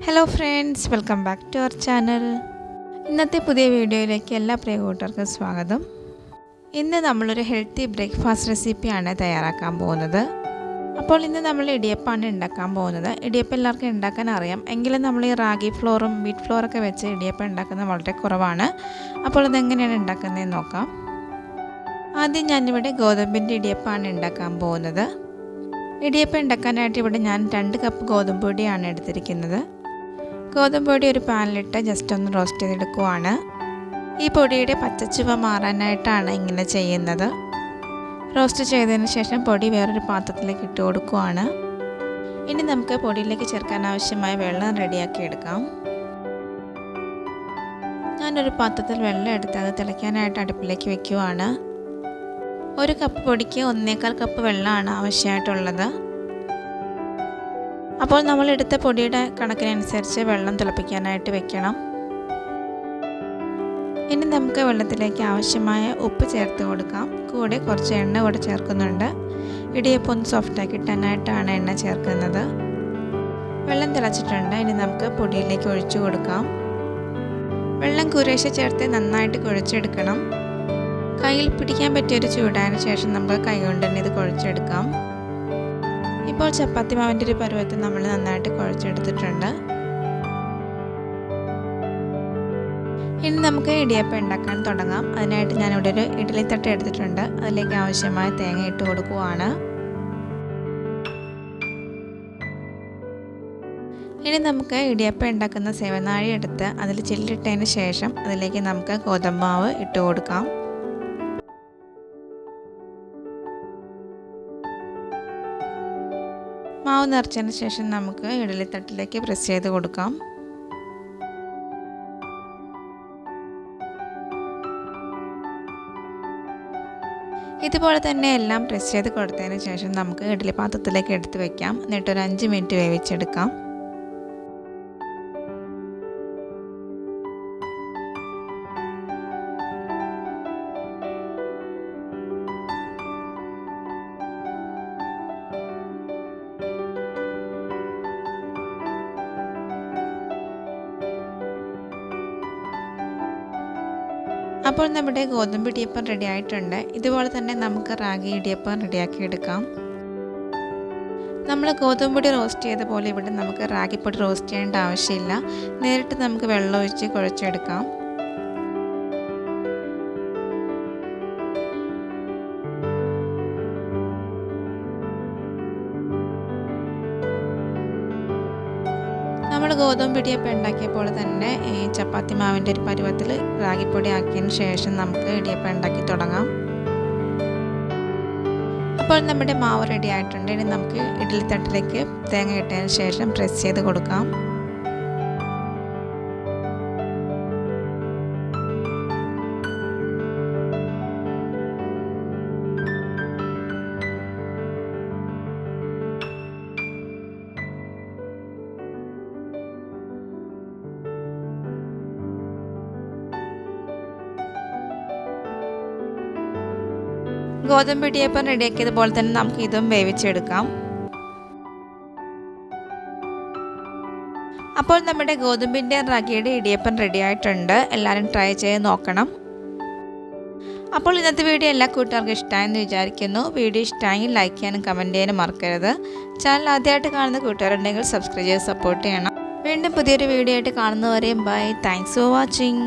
Hello friends, welcome back to our channel. ഇന്നത്തെ പുതിയ വീഡിയോയിലേക്ക് എല്ലാ പ്രിയ കൂട്ടുകാർക്കും സ്വാഗതം. ഇന്ന് നമ്മളൊരു ഹെൽത്തി ബ്രേക്ക്ഫാസ്റ്റ് റെസിപ്പിയാണ് തയ്യാറാക്കാൻ പോകുന്നത്. അപ്പോൾ ഇന്ന് നമ്മൾ ഇടിയപ്പമാണ് ഉണ്ടാക്കാൻ പോകുന്നത്. ഇടിയപ്പം എല്ലാവർക്കും ഉണ്ടാക്കാൻ അറിയാം, എങ്കിലും നമ്മൾ ഈ റാഗി ഫ്ലോറും വീറ്റ് ഫ്ലോറൊക്കെ വെച്ച് ഇടിയപ്പം ഉണ്ടാക്കുന്നത് വളരെ കുറവാണ്. അപ്പോൾ അതെങ്ങനെയാണ് ഉണ്ടാക്കുന്നതെന്ന് നോക്കാം. ആദ്യം ഞാനിവിടെ ഗോതമ്പിൻ്റെ ഇടിയപ്പമാണ് ഉണ്ടാക്കാൻ പോകുന്നത്. ഇടിയപ്പം ഉണ്ടാക്കാനായിട്ട് ഇവിടെ ഞാൻ 2 കപ്പ് ഗോതമ്പ് പൊടിയാണ് എടുത്തിരിക്കുന്നത്. ഗോതമ്പ് പൊടി ഒരു പാനിലിട്ട് ജസ്റ്റ് ഒന്ന് റോസ്റ്റ് ചെയ്തെടുക്കുവാണ്. ഈ പൊടിയുടെ പച്ചച്ചുവ മാറാനായിട്ടാണ് ഇങ്ങനെ ചെയ്യുന്നത്. റോസ്റ്റ് ചെയ്തതിന് ശേഷം പൊടി വേറൊരു പാത്രത്തിലേക്ക് ഇട്ട് കൊടുക്കുവാണ്. ഇനി നമുക്ക് പൊടിയിലേക്ക് ചേർക്കാൻ ആവശ്യമായ വെള്ളം റെഡിയാക്കി എടുക്കാം. ഞാനൊരു പാത്രത്തിൽ വെള്ളം എടുത്ത് അത് തിളയ്ക്കാനായിട്ട് അടുപ്പിലേക്ക് വെക്കുവാണ്. 1 കപ്പ് പൊടിക്ക് 1.25 കപ്പ് വെള്ളമാണ് ആവശ്യമായിട്ടുള്ളത്. അപ്പോൾ നമ്മൾ എടുത്ത പൊടിയുടെ കണക്കിനനുസരിച്ച് വെള്ളം തിളപ്പിക്കാനായിട്ട് വെക്കണം. ഇനി നമുക്ക് വെള്ളത്തിലേക്ക് ആവശ്യമായ ഉപ്പ് ചേർത്ത് കൊടുക്കാം. കൂടെ കുറച്ച് എണ്ണ കൂടെ ചേർക്കുന്നുണ്ട്. ഇടിയപ്പം ഒന്ന് സോഫ്റ്റാക്കി കിട്ടാനായിട്ടാണ് എണ്ണ ചേർക്കുന്നത്. വെള്ളം തിളച്ചിട്ടുണ്ട്. ഇനി നമുക്ക് പൊടിയിലേക്ക് ഒഴിച്ചു കൊടുക്കാം. വെള്ളം കുറേശ്ശെ ചേർത്ത് നന്നായിട്ട് കുഴച്ചെടുക്കണം. കയ്യിൽ പിടിക്കാൻ പറ്റിയൊരു ചൂടായതിനു ശേഷം നമുക്ക് കൈ കൊണ്ട് തന്നെ ഇത് കുഴച്ചെടുക്കാം. ഇപ്പോൾ ചപ്പാത്തി മാവിൻ്റെ ഒരു പരുവത്തിൽ നമ്മൾ നന്നായിട്ട് കുഴച്ചെടുത്തിട്ടുണ്ട്. ഇനി നമുക്ക് ഇടിയപ്പം ഉണ്ടാക്കാൻ തുടങ്ങാം. അതിനായിട്ട് ഞാനിവിടെ ഒരു ഇഡ്ഡലിത്തട്ട് എടുത്തിട്ടുണ്ട്. അതിലേക്ക് ആവശ്യമായ തേങ്ങ ഇട്ട് കൊടുക്കുവാണ്. ഇനി നമുക്ക് ഇടിയപ്പം ഉണ്ടാക്കുന്ന സേവനാഴി എടുത്ത് അതിൽ ചില്ലിട്ടതിന് ശേഷം അതിലേക്ക് നമുക്ക് ഗോതമ്പ് മാവ് ഇട്ട് കൊടുക്കാം. മാവ് നിറച്ചതിന് ശേഷം നമുക്ക് ഇഡ്ഡലിത്തട്ടിലേക്ക് പ്രസ് ചെയ്ത് കൊടുക്കാം. ഇതുപോലെ തന്നെ എല്ലാം പ്രസ് ചെയ്ത് കൊടുത്തതിന് ശേഷം നമുക്ക് ഇഡ്ഡലി പാത്രത്തിലേക്ക് എടുത്ത് വയ്ക്കാം. എന്നിട്ട് ഒരു 5 മിനിറ്റ് വേവിച്ചെടുക്കാം. അപ്പോൾ നമ്മുടെ ഗോതമ്പ് ഇടിയപ്പം റെഡി ആയിട്ടുണ്ട്. ഇതുപോലെ തന്നെ നമുക്ക് റാഗി ഇടിയപ്പം റെഡിയാക്കി എടുക്കാം. നമ്മൾ ഗോതമ്പ് പൊടി റോസ്റ്റ് ചെയ്ത പോലെ ഇവിടെ നമുക്ക് റാഗിപ്പൊടി റോസ്റ്റ് ചെയ്യേണ്ട ആവശ്യമില്ല. നേരിട്ട് നമുക്ക് വെള്ളം ഒഴിച്ച് കുഴച്ചെടുക്കാം. നമ്മൾ ഗോതമ്പ് ഇടിയപ്പം ഉണ്ടാക്കിയപ്പോൾ തന്നെ ഈ ചപ്പാത്തി മാവിൻ്റെ ഒരു പരുവത്തിൽ റാഗിപ്പൊടി ആക്കിയതിന് ശേഷം നമുക്ക് ഇടിയപ്പം ഉണ്ടാക്കി തുടങ്ങാം. അപ്പോൾ നമ്മുടെ മാവ് റെഡി ആയിട്ടുണ്ട്. ഇനി നമുക്ക് ഇഡ്ഡലിത്തട്ടിലേക്ക് തേങ്ങ ഇട്ടതിന് ശേഷം പ്രസ് ചെയ്ത് കൊടുക്കാം. ഗോതമ്പ് ഇടിയപ്പം റെഡിയാക്കിയതുപോലെ തന്നെ നമുക്ക് ഇതും വേവിച്ചെടുക്കാം. അപ്പോൾ നമ്മുടെ ഗോതമ്പിൻ്റെ റാഗിയുടെ ഇടിയപ്പം റെഡി ആയിട്ടുണ്ട്. എല്ലാവരും ട്രൈ ചെയ്ത് നോക്കണം. അപ്പോൾ ഇന്നത്തെ വീഡിയോ എല്ലാ കൂട്ടുകാർക്കും ഇഷ്ടമായെന്ന് വിചാരിക്കുന്നു. വീഡിയോ ഇഷ്ടമായെങ്കിൽ ലൈക്ക് ചെയ്യാനും കമൻറ്റ് ചെയ്യാനും മറക്കരുത്. ചാനൽ ആദ്യമായിട്ട് കാണുന്ന കൂട്ടുകാരുണ്ടെങ്കിൽ സബ്സ്ക്രൈബ് ചെയ്ത് സപ്പോർട്ട് ചെയ്യണം. വീണ്ടും പുതിയൊരു വീഡിയോ ആയിട്ട് കാണുന്നവരെയും ബൈ. Thanks for watching.